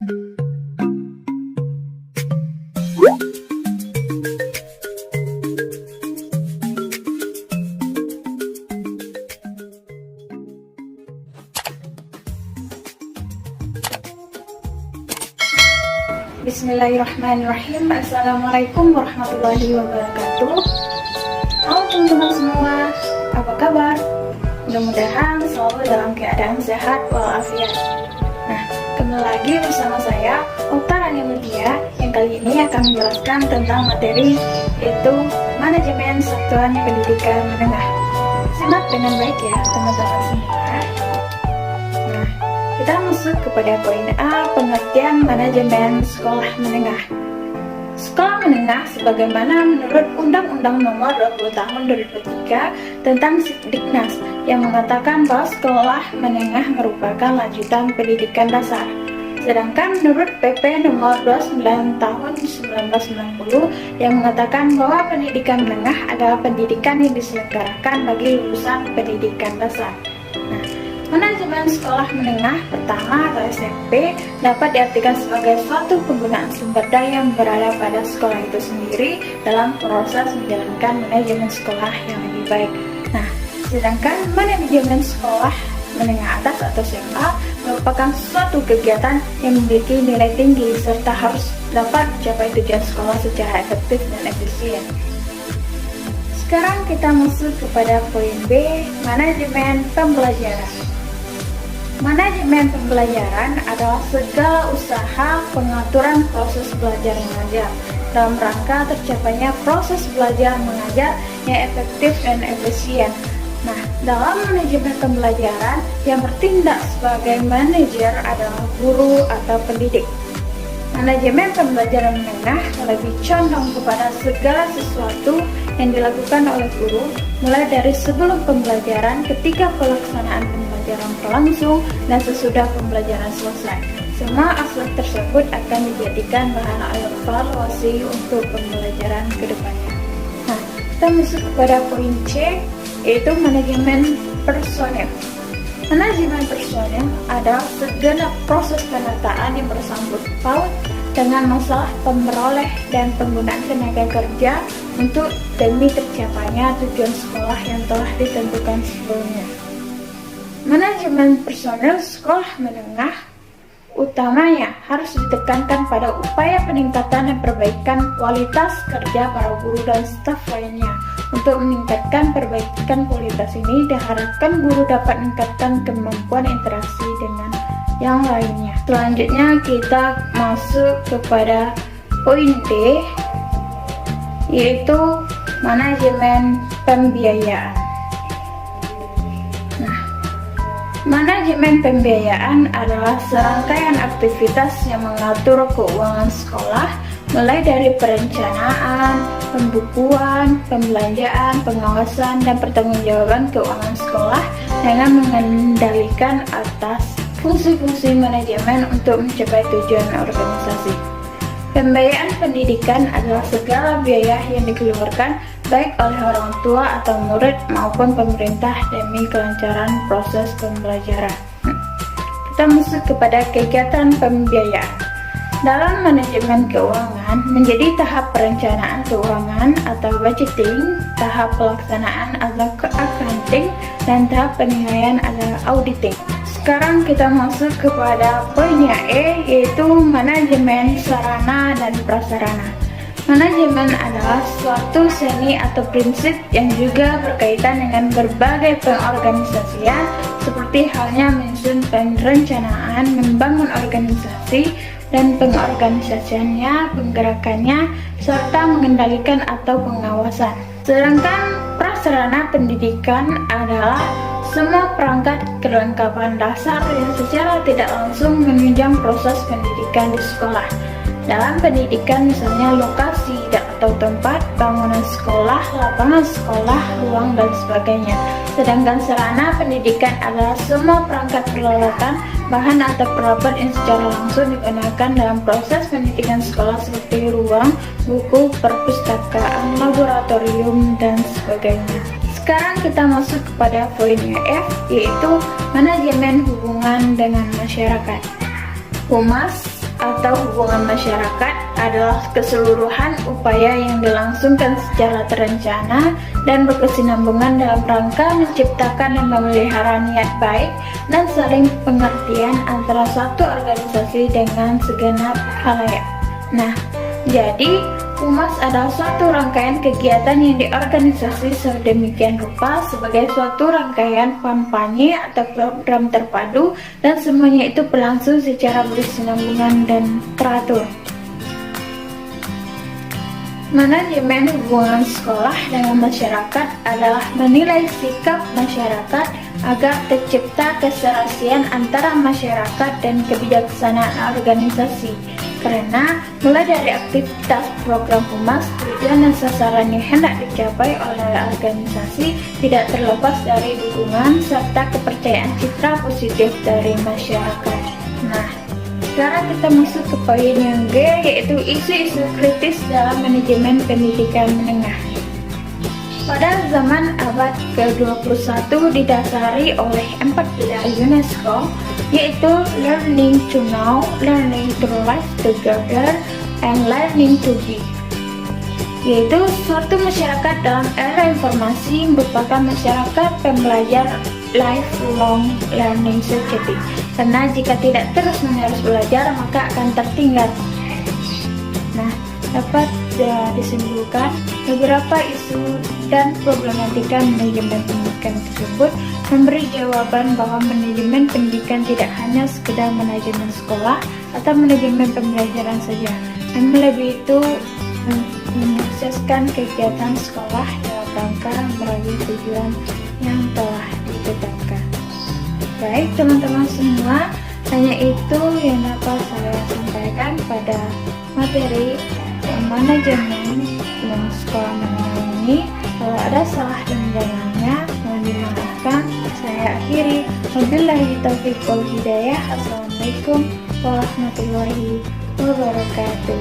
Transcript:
Bismillahirrahmanirrahim. Assalamualaikum warahmatullahi wabarakatuh. Halo teman-teman semua, apa kabar? Mudah-mudahan selalu dalam keadaan sehat walafiat. Nah, kembali lagi bersama saya, Oktarani Mulia, yang kali ini akan menjelaskan tentang materi yaitu Manajemen Satuan Pendidikan Menengah. Simak dengan baik ya teman-teman semua. Nah, kita masuk kepada poin A, pengertian manajemen sekolah menengah. Sekolah menengah sebagaimana menurut Undang-Undang Nomor 20 Tahun 2003 tentang Diknas yang mengatakan bahwa sekolah menengah merupakan lanjutan pendidikan dasar. Sedangkan menurut PP Nomor 29 Tahun 1990 yang mengatakan bahwa pendidikan menengah adalah pendidikan yang diselenggarakan bagi lulusan pendidikan dasar. Manajemen sekolah menengah pertama atau SMP dapat diartikan sebagai suatu penggunaan sumber daya yang berada pada sekolah itu sendiri dalam proses menjalankan manajemen sekolah yang lebih baik. Nah, sedangkan manajemen sekolah menengah atas atau SMA merupakan suatu kegiatan yang memiliki nilai tinggi serta harus dapat mencapai tujuan sekolah secara efektif dan efisien. Sekarang kita masuk kepada poin B, manajemen pembelajaran. Manajemen pembelajaran adalah segala usaha pengaturan proses belajar mengajar dalam rangka tercapainya proses belajar mengajar yang efektif dan efisien. Nah, dalam manajemen pembelajaran yang bertindak sebagai manajer adalah guru atau pendidik. Manajemen pembelajaran menengah lebih condong kepada segala sesuatu yang dilakukan oleh guru, mulai dari sebelum pembelajaran, ketika pelaksanaan pembelajaran berlangsung, dan sesudah pembelajaran selesai. Semua aspek tersebut akan dijadikan bahan evaluasi untuk pembelajaran ke depannya. Nah, kita masuk kepada poin C, yaitu manajemen personel. Manajemen personel adalah segenap proses penataan yang bersangkut paut dengan masalah pemberoleh dan penggunaan tenaga kerja untuk demi tercapainya tujuan sekolah yang telah ditentukan sebelumnya. Manajemen personel sekolah menengah utamanya harus ditekankan pada upaya peningkatan dan perbaikan kualitas kerja para guru dan staf lainnya. Untuk meningkatkan perbaikan kualitas ini, diharapkan guru dapat meningkatkan kemampuan interaksi dengan yang lainnya. Selanjutnya kita masuk kepada poin D, yaitu manajemen pembiayaan. Nah, manajemen pembiayaan adalah serangkaian aktivitas yang mengatur keuangan sekolah, mulai dari perencanaan, pembukuan, pembelanjaan, pengawasan, dan pertanggungjawaban keuangan sekolah dengan mengendalikan atas fungsi-fungsi manajemen untuk mencapai tujuan organisasi. Pembiayaan pendidikan adalah segala biaya yang dikeluarkan baik oleh orang tua atau murid maupun pemerintah demi kelancaran proses pembelajaran. Kita masuk kepada kegiatan pembiayaan. Dalam manajemen keuangan, menjadi tahap perencanaan keuangan atau budgeting, tahap pelaksanaan atau accounting, dan tahap penilaian adalah auditing. Sekarang kita masuk kepada poinnya E, yaitu manajemen sarana dan prasarana. Manajemen adalah suatu seni atau prinsip yang juga berkaitan dengan berbagai pengorganisasian, seperti halnya menyusun perencanaan, membangun organisasi, dan pengorganisasiannya, penggerakannya, serta mengendalikan atau pengawasan. Sedangkan prasarana pendidikan adalah semua perangkat kelengkapan dasar yang secara tidak langsung menunjang proses pendidikan di sekolah. Dalam pendidikan misalnya lokasi atau tempat, bangunan sekolah, lapangan sekolah, ruang, dan sebagainya. Sedangkan sarana pendidikan adalah semua perangkat peralatan, bahan atau perabot yang secara langsung digunakan dalam proses pendidikan sekolah seperti ruang, buku, perpustakaan, laboratorium, dan sebagainya. Sekarang kita masuk kepada poinnya F, yaitu manajemen hubungan dengan masyarakat. Humas atau hubungan masyarakat adalah keseluruhan upaya yang dilangsungkan secara terencana dan berkesinambungan dalam rangka menciptakan dan memelihara niat baik dan saling pengertian antara satu organisasi dengan segenap khalayak. Nah, jadi Humas adalah suatu rangkaian kegiatan yang diorganisasi sedemikian rupa sebagai suatu rangkaian kampanye atau program terpadu, dan semuanya itu berlangsung secara berkesinambungan dan teratur. Manajemen hubungan sekolah dengan masyarakat adalah menilai sikap masyarakat agar tercipta keserasian antara masyarakat dan kebijaksanaan organisasi. Karena mulai dari aktivitas program Humas, tujuan dan sasaran yang hendak dicapai oleh organisasi tidak terlepas dari dukungan serta kepercayaan citra positif dari masyarakat. Nah, sekarang kita masuk ke poin yang G, yaitu isu-isu kritis dalam manajemen pendidikan menengah. Pada zaman abad ke-21 didasari oleh 4 pilar UNESCO, yaitu learning to know, learning to live together, and learning to be. Yaitu suatu masyarakat dalam era informasi merupakan masyarakat pembelajar lifelong learning sejati. Karena jika tidak terus-menerus belajar maka akan tertinggal. Nah, dapat disimpulkan beberapa isu dan problematika manajemen pendidikan tersebut memberi jawaban bahwa manajemen pendidikan tidak hanya sekedar manajemen sekolah atau manajemen pembelajaran saja, namun lebih itu menyukseskan kegiatan sekolah dalam rangka meraih tujuan yang telah ditetapkan. Baik teman-teman semua, hanya itu yang dapat saya sampaikan pada materi manajemen dan sekolah menengah ini. Kalau ada salah dan jangannya mohon dimaafkan. Saya akhiri. Wabillahi taufiq wal hidayah. Assalamualaikum warahmatullahi wabarakatuh.